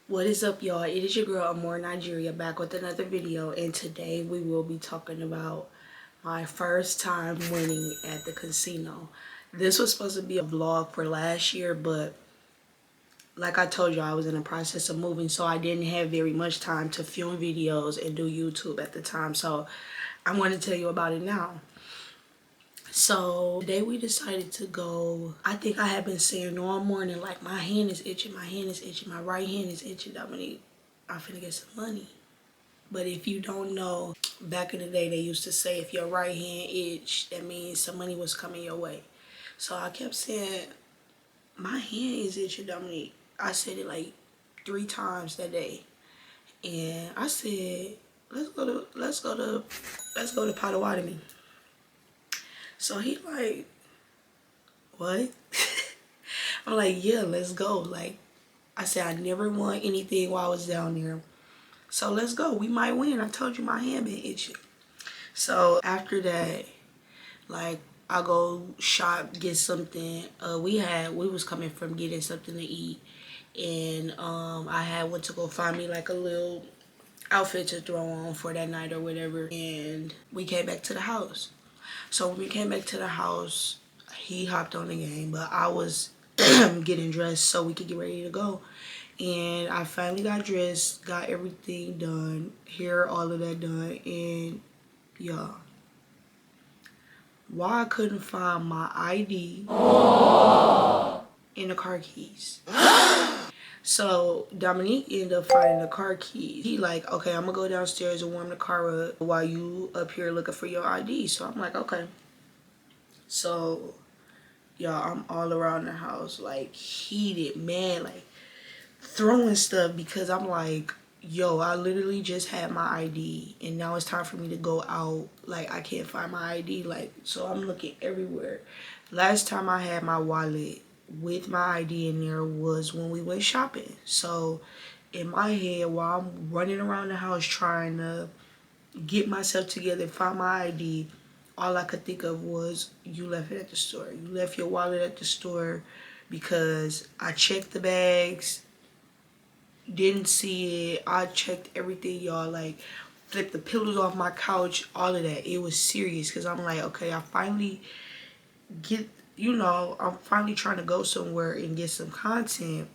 What is up, y'all? It is your girl Amore Nigeria back with another video, and today we will be talking about my first time winning at the casino. This was supposed to be a vlog for last year, but like I told you, I was in the process of moving, so I didn't have very much time to film videos and do YouTube at the time, so I'm going to tell you about it now. So today we decided to go. I think I have been saying all morning, like, my hand is itching, my hand is itching, my right hand is itching. I'm finna get some money. But if you don't know, back in the day they used to say if your right hand itched, that means some money was coming your way. So I kept saying, my hand is itching, Dominique. I said it like 3 times that day. And I said, let's go to Potawatomi. So he like, what? I'm like, yeah, let's go. Like, I said, I never won anything while I was down there. So let's go. We might win. I told you my hand been itching. So after that, like, I go shop, get something. We was coming from getting something to eat. And I had went to go find me like a little outfit to throw on for that night or whatever. And we came back to the house. So when we came back to the house, he hopped on the game, but I was getting dressed so we could get ready to go. And I finally got dressed, got everything done, hair, all of that done, and y'all, why I couldn't find my ID and the car keys. So Dominique ended up finding the car keys. He like, okay, I'm gonna go downstairs and warm the car up while you up here looking for your ID. So I'm like, okay. So y'all, I'm all around the house, like, heated, mad, like throwing stuff, because I'm like, yo, I literally just had my ID and now it's time for me to go out. Like, I can't find my ID. Like, so I'm looking everywhere. Last time I had my wallet with my ID in there was when we went shopping. So in my head, while I'm running around the house trying to get myself together and find my ID, all I could think of was, you left it at the store. You left your wallet at the store, because I checked the bags, didn't see it. I checked everything, y'all, like flipped the pillows off my couch, all of that. It was serious, because I'm like, okay, I finally I'm finally trying to go somewhere and get some content,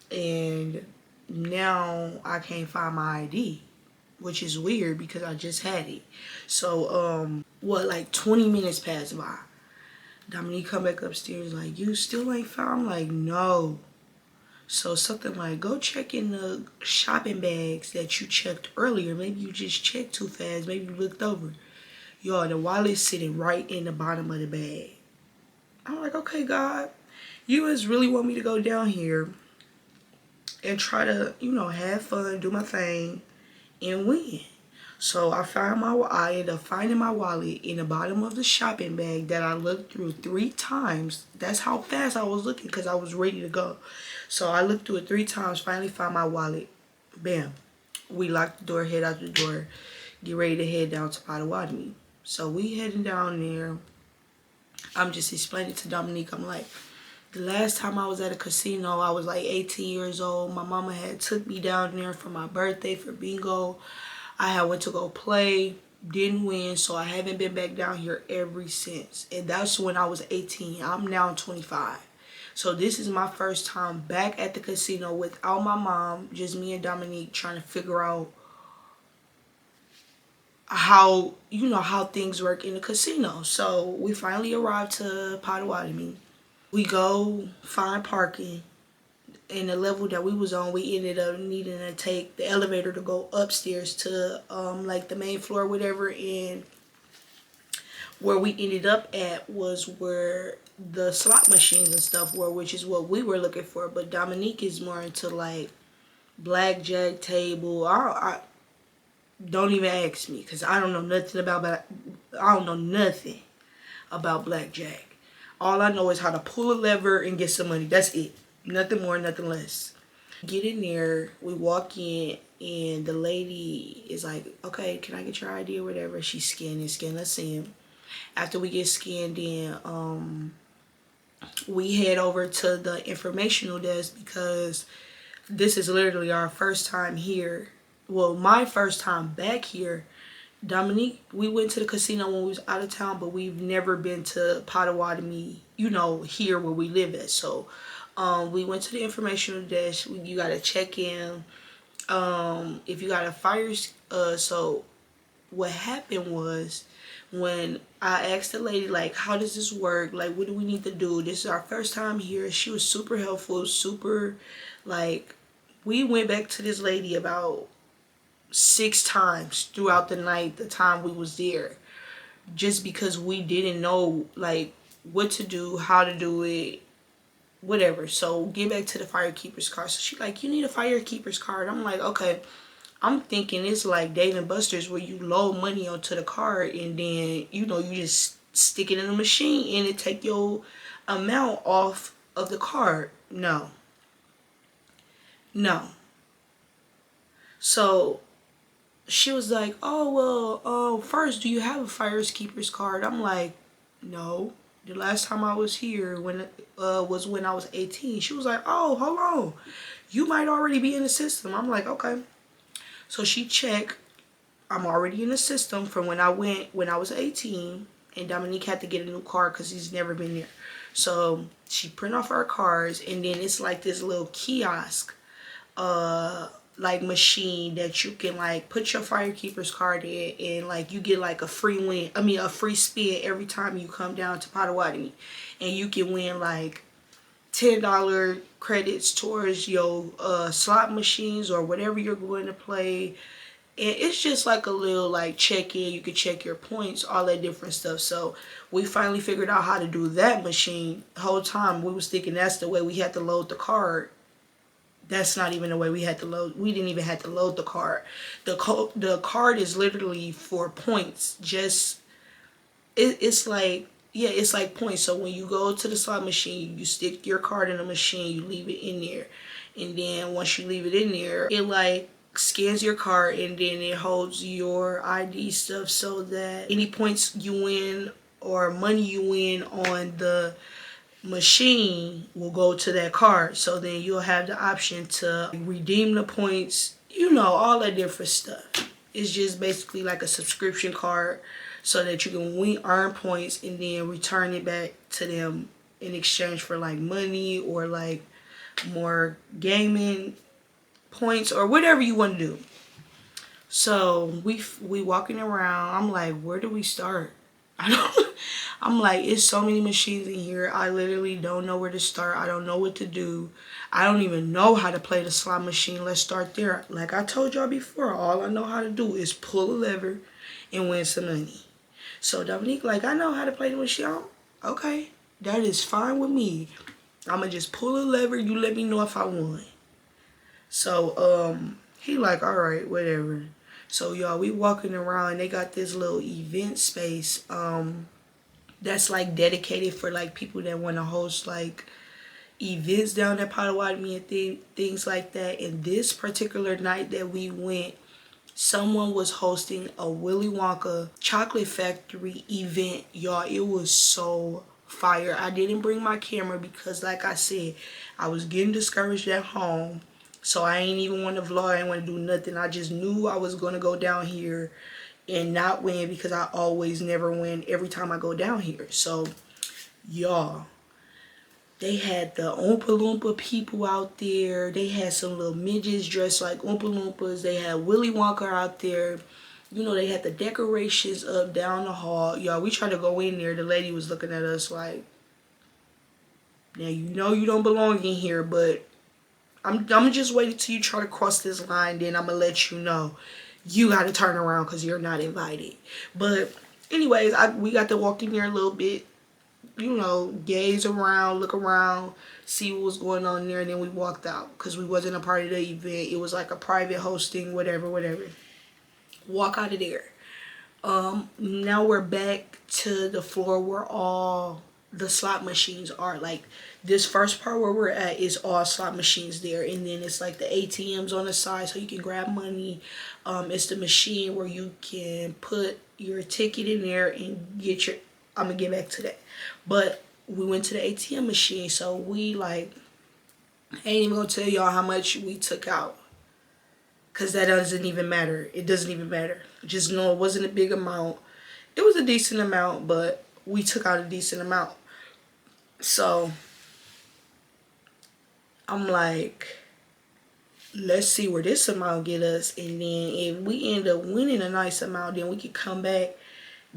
and now I can't find my ID, which is weird because I just had it. So like 20 minutes passed by. Dominique come back upstairs like, you still ain't found? I'm like, no. So something like, go check in the shopping bags that you checked earlier. Maybe you just checked too fast. Maybe you looked over. Y'all, the wallet's sitting right in the bottom of the bag. I'm like, okay, God, you just really want me to go down here and try to, have fun, do my thing, and win. So I ended up finding my wallet in the bottom of the shopping bag that I looked through 3 times. That's how fast I was looking, because I was ready to go. So I looked through it 3 times, finally found my wallet. Bam. We locked the door, head out the door, get ready to head down to Potawatomi. So we heading down there. I'm just explaining to Dominique, I'm like, the last time I was at a casino, I was like 18 years old. My mama had took me down there for my birthday, for bingo. I had went to go play, didn't win, so I haven't been back down here ever since. And that's when I was 18. I'm now 25. So this is my first time back at the casino without my mom, just me and Dominique trying to figure out how things work in the casino. So we finally arrived to Potawatomi. We go find parking. In the level that we was on, we ended up needing to take the elevator to go upstairs to like the main floor or whatever. And where we ended up at was where the slot machines and stuff were, which is what we were looking for. But Dominique is more into like blackjack table. I don't even ask me, because I don't know nothing about blackjack. All I know is how to pull a lever and get some money. That's it. Nothing more, nothing less. Get in there, we walk in, and the lady is like, okay, can I get your ID or whatever? She's scanning, let's see him. After we get scanned in, we head over to the informational desk, because this is literally our first time here. Well, my first time back here. Dominique, we went to the casino when we was out of town, but we've never been to Potawatomi, here where we live at. So we went to the informational desk. You got to check in. If you got a fire, so what happened was when I asked the lady, like, how does this work? Like, what do we need to do? This is our first time here. She was super helpful, super, like, we went back to this lady about 6 times throughout the night, the time we was there, just because we didn't know, like, what to do, how to do it, whatever. So get back to the firekeeper's card. So she like, you need a firekeeper's card. I'm like, okay. I'm thinking it's like Dave and Buster's where you load money onto the card and then, you just stick it in the machine and it take your amount off of the card. No. So she was like, oh, well, first, do you have a firekeeper's card? I'm like, no. The last time I was here was when I was 18. She was like, oh, hold on. You might already be in the system. I'm like, okay. So she checked. I'm already in the system from when I was 18. And Dominique had to get a new card because he's never been there. So she print off our cards. And then it's like this little kiosk like machine that you can like put your firekeeper's card in and like you get like a free spin every time you come down to Potawatomi, and you can win like $10 credits towards your slot machines or whatever you're going to play. And it's just like a little like check-in. You can check your points, all that different stuff. So we finally figured out how to do that machine. The whole time we was thinking that's the way we had to load the card. That's not even the way we had to load. We didn't even have to load the card. The card is literally for points. It's like points. So when you go to the slot machine, you stick your card in the machine, you leave it in there. And then once you leave it in there, it like scans your card and then it holds your ID stuff so that any points you win or money you win on the machine will go to that card. So then you'll have the option to redeem the points, all that different stuff. It's just basically like a subscription card so that you can earn points and then return it back to them in exchange for like money or like more gaming points or whatever you want to do. So we walking around. I'm like, where do we start? I'm like, it's so many machines in here. I literally don't know where to start. I don't know what to do. I don't even know how to play the slot machine. Let's start there. Like I told y'all before, all I know how to do is pull a lever and win some money. So Dominique, like, I know how to play the machine. Okay, that is fine with me. I'ma just pull a lever. You let me know if I won. So he like, all right, whatever. So y'all, we walking around. They got this little event space that's like dedicated for like people that want to host like events down at Potawatomi and things like that. And this particular night that we went, someone was hosting a Willy Wonka chocolate factory event. Y'all, it was so fire. I didn't bring my camera because like I said, I was getting discouraged at home. So I ain't even want to vlog. I ain't want to do nothing. I just knew I was going to go down here and not win because I always never win every time I go down here. So, y'all, they had the Oompa Loompa people out there. They had some little midgets dressed like Oompa Loompas. They had Willy Wonka out there. They had the decorations up down the hall. Y'all, we tried to go in there. The lady was looking at us like, now you don't belong in here, but I'm just waiting till you try to cross this line, then I'm going to let you know you got to turn around because you're not invited. But anyways, we got to walk in there a little bit, gaze around, look around, see what was going on there, and then we walked out because we wasn't a part of the event. It was like a private hosting, whatever. Walk out of there. Now we're back to the floor where all the slot machines are. Like this first part where we're at is all slot machines there, and then it's like the ATMs on the side so you can grab money. It's the machine where you can put your ticket in there and get your, I'm gonna get back to that. But we went to the ATM machine, so we like I ain't even gonna tell y'all how much we took out, because that doesn't even matter. It doesn't even matter. Just know it wasn't a big amount. It was a decent amount, but we took out a decent amount. So I'm like, let's see where this amount get us, and then if we end up winning a nice amount, then we can come back,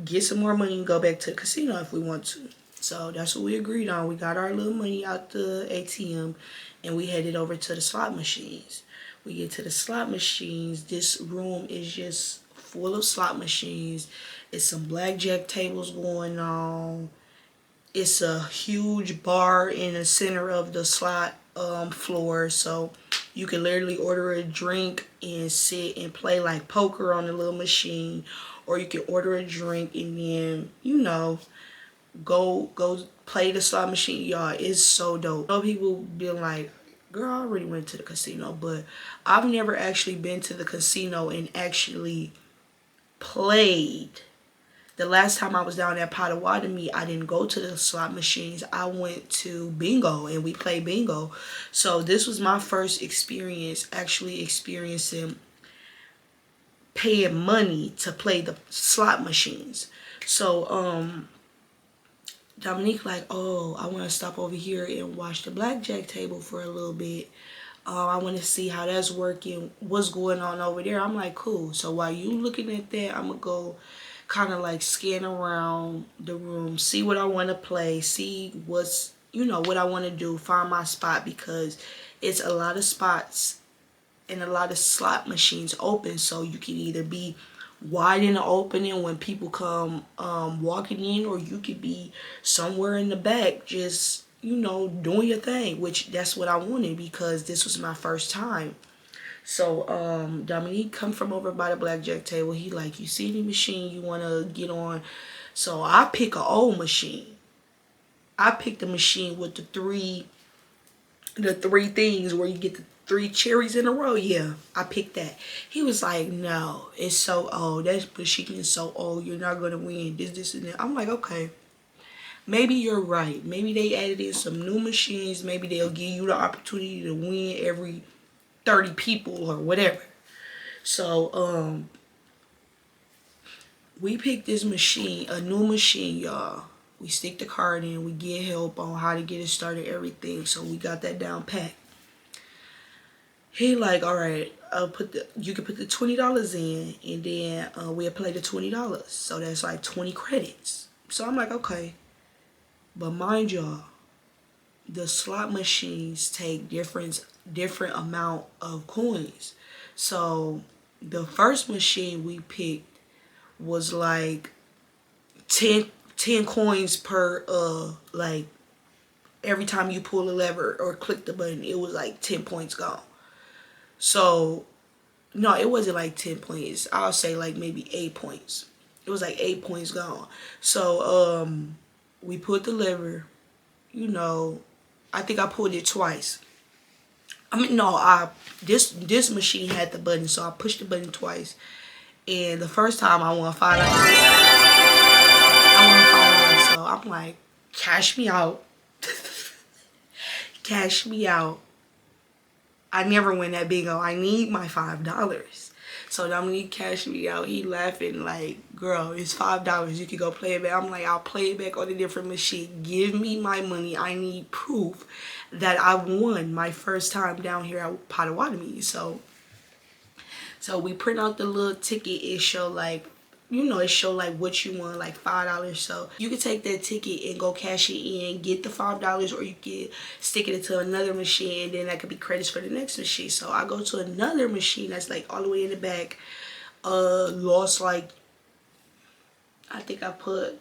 get some more money, and go back to the casino if we want to. So that's what we agreed on. We got our little money out the ATM, and we headed over to the slot machines. We get to the slot machines. This room is just full of slot machines. It's some blackjack tables going on. It's a huge bar in the center of the slot floor, so you can literally order a drink and sit and play like poker on the little machine, or you can order a drink and then, you know, go play the slot machine. Y'all, it's so dope. I know people been like, girl, I already went to the casino, but I've never actually been to the casino and actually played. The last time I was down at Potawatomi, I didn't go to the slot machines. I went to bingo and we played bingo. So this was my first experience actually experiencing paying money to play the slot machines. So Dominique like, oh, I want to stop over here and watch the blackjack table for a little bit. I want to see how that's working, what's going on over there. I'm like, cool. So while you looking at that, I'm going to go kind of like scan around the room, see what I want to play, see what's, you know, what I want to do, find my spot, because it's a lot of spots and a lot of slot machines open. So you can either be wide in the opening when people come walking in, or you could be somewhere in the back just, you know, doing your thing, which that's what I wanted because this was my first time. So Dominique come from over by the blackjack table. He like, you see any machine you want to get on? So I pick an old machine. I picked the machine with the three things where you get the 3 cherries in a row. Yeah, I picked that. He was like, no, it's so old. That machine is so old. You're not going to win. This, and that. I'm like, okay. Maybe you're right. Maybe they added in some new machines. Maybe they'll give you the opportunity to win every 30 people or whatever. So we picked this machine, a new machine, y'all. We stick the card in, we get help on how to get it started, everything. So we got that down pat. He like, all right, you can put the $20 in, and then we'll play the $20. So that's like 20 credits. So I'm like, okay. But mind y'all, the slot machines take different amount of coins. So the first machine we picked was like 10 coins per like every time you pull a lever or click the button, it was like 10 points gone. So no, it wasn't like 10 points. I'll say like maybe 8 points. It was like 8 points gone. So we put the lever, you know, I think I pulled it twice. I mean, no, this machine had the button, so I pushed the button twice. And the first time I won $5. I won $5, so I'm like, cash me out. Cash me out. I never win that bingo. I need my $5. So Dominique cashed me out. He laughing like, girl, it's $5. You can go play it back. I'm like, I'll play it back on a different machine. Give me my money. I need proof that I won my first time down here at Potawatomi. So we print out the little ticket. It show like, you know, it show like what you won, like $5. So you can take that ticket and go cash it in, get the $5, or you can stick it into another machine, and then that could be credits for the next machine. So I go to another machine that's like all the way in the back. Lost like, I think I put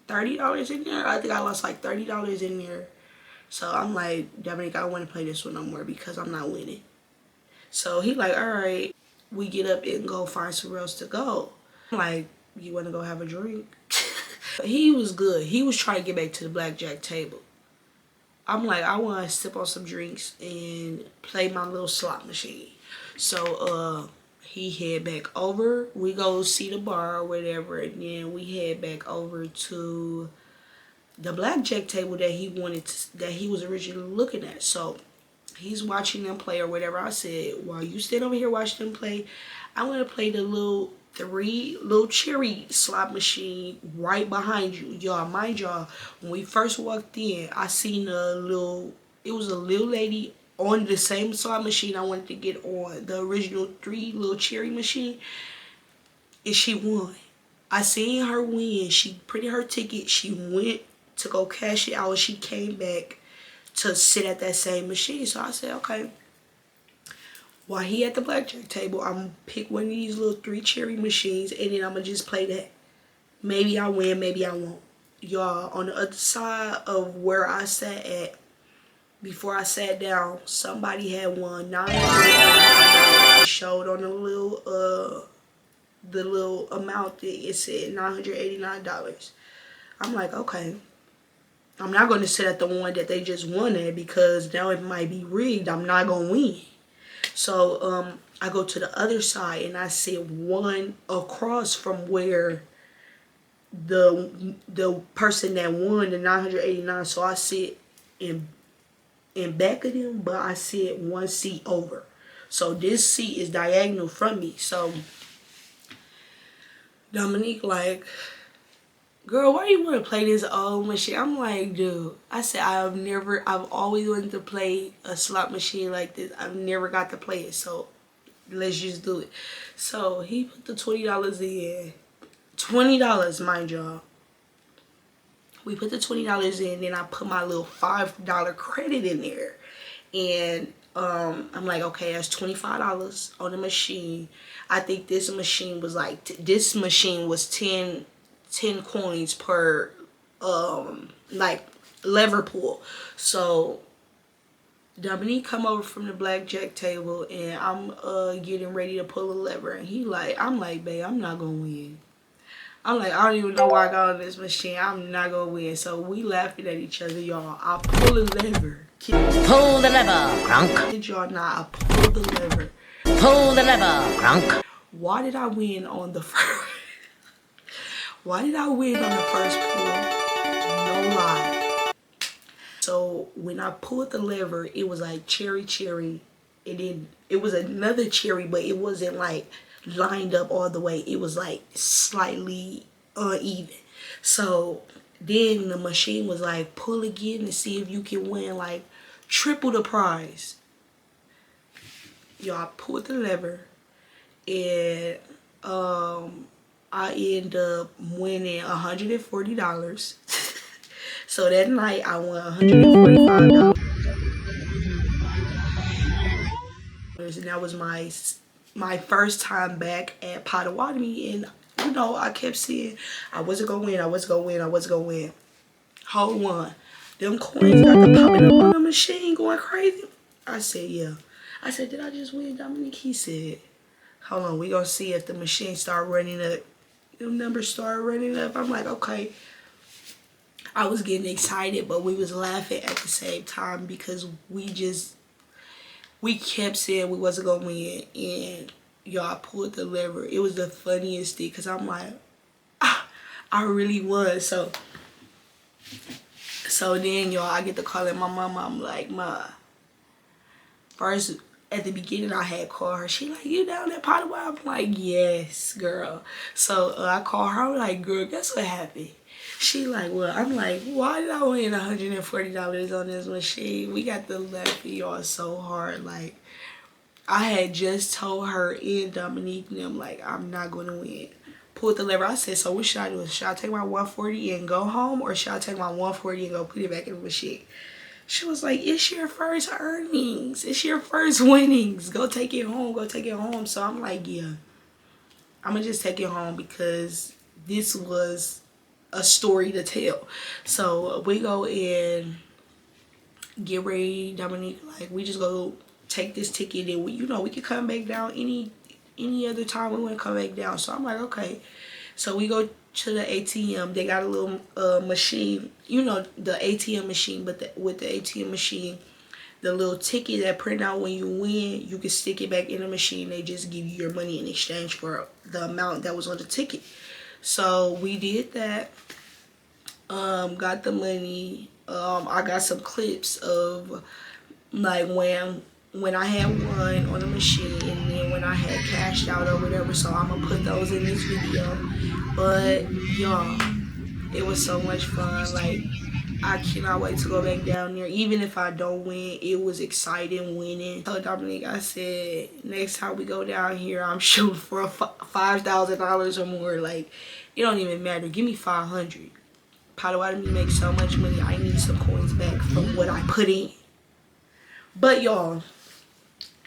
$30 in there. I think I lost like $30 in there. So I'm like, Dominic, I don't want to play this one no more because I'm not winning. So he like, all right, we get up and go find somewhere else to go. I'm like, you want to go have a drink? He was good. He was trying to get back to the blackjack table. I'm like, I want to sip on some drinks and play my little slot machine. So he head back over. We go see the bar or whatever, and then we head back over to the blackjack table that he wanted to, that he was originally looking at. So He's watching them play or whatever. I said, while you stand over here watching them play, I'm gonna play the little cherry slot machine right behind you. Y'all, mind y'all, when we first walked in, I seen it was a little lady on the same slot machine I wanted to get on, the original 3 little cherry machine, and she won. I seen her win. She printed her ticket. She went to go cash it out, and she came back to sit at that same machine. So I said, okay, while he at the blackjack table, I'm gonna pick one of these little 3 cherry machines, and then I'm gonna just play that. Maybe I win, maybe I won't. Y'all, on the other side of where I sat at, before I sat down, somebody had won $989. It showed on the little amount that it said $989. I'm like, okay, I'm not going to sit at the one that they just won at, because now it might be rigged. I'm not going to win. So I go to the other side, and I sit one across from where the person that won the 989. So I sit in back of them, but I sit one seat over. So this seat is diagonal from me. So Dominique like, girl, why do you want to play this old machine? I'm like, dude, I said, I've always wanted to play a slot machine like this. I've never got to play it, so let's just do it. So he put the $20 in. $20, mind y'all. We put the $20 in, then I put my little $5 credit in there. And I'm like, okay, that's $25 on the machine. I think this machine was like, this machine was 10 coins per like lever pull. So Dominique come over from the blackjack table, and I'm getting ready to pull a lever, and I'm like, babe, I'm not gonna win. I'm like, I don't even know why I got on this machine. I'm not gonna win. So we laughing at each other, y'all. I pull the lever. Pull the lever, crunk. Kid y'all not, I pull the lever. Pull the lever, crunk. Why did I win on the first? Why did I win on the first pull? No lie. So when I pulled the lever, it was like cherry, and then it was another cherry, but it wasn't like lined up all the way. It was like slightly uneven. So then the machine was like, pull again to see if you can win like triple the prize. Y'all, pulled the lever, and I end up winning $140. So that night I won $145. And that was my first time back at Potawatomi, and you know, I kept saying I wasn't gonna win, I wasn't gonna win, I wasn't gonna win. Hold on. Them coins got to popping up on the machine going crazy. I said, yeah. I said, did I just win, Dominique? He said, hold on, we gonna see if the machine start running up. Them numbers start running up. I'm like, okay. I was getting excited, but we was laughing at the same time, because we kept saying we wasn't gonna win, and y'all pulled the lever. It was the funniest thing, because I'm like, I really was. So then, y'all, I get to calling my mama. I'm like, Ma, first, at the beginning, I had called her. She like, you down at Potawatomi? I'm like, yes, girl. So I call her. I'm like, girl, guess what happened? She like, well, I'm like, why did I win $140 on this machine? We got to laugh at y'all so hard. Like, I had just told her and Dominique and them, like, I'm not going to win. Pulled the lever. I said, so what should I do? Should I take my 140 and go home, or should I take my 140 and go put it back in the machine? She was like, it's your first earnings. It's your first winnings. Go take it home. Go take it home. So I'm like, yeah, I'm going to just take it home, because this was a story to tell. So we go and get ready. Dominique, like, we just go take this ticket, and we can come back down any other time we want to come back down. So I'm like, okay. So we go to the ATM. They got a little machine, the ATM machine, but with the ATM machine, the little ticket that print out when you win, you can stick it back in the machine. They just give you your money in exchange for the amount that was on the ticket. So we did that. Got the money. I got some clips of like when I had won on the machine, and then when I had cashed out or whatever. So I'm gonna put those in this video. But y'all, it was so much fun. Like, I cannot wait to go back down there. Even if I don't win, it was exciting winning. So Dominique, I said, next time we go down here, I'm shooting for $5,000 or more. Like, it don't even matter. Give me 500. Potawatomi makes so much money. I need some coins back from what I put in. But y'all,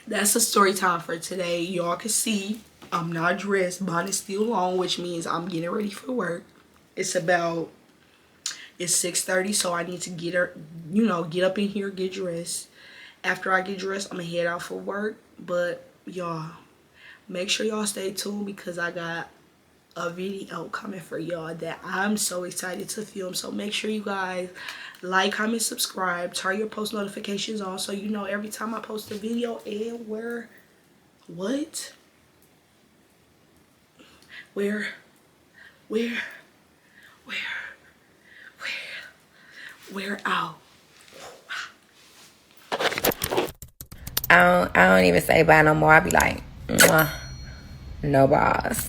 that's the story time for today. Y'all can see I'm not dressed. Mine is still on, which means I'm getting ready for work. It's 6:30, so I need to get up in here, get dressed. After I get dressed, I'm gonna head out for work. But y'all, make sure y'all stay tuned because I got a video coming for y'all that I'm so excited to film. So make sure you guys like, comment, subscribe, turn your post notifications on so you know every time I post a video and where out. I don't even say bye no more. I be like, mwah, no balls.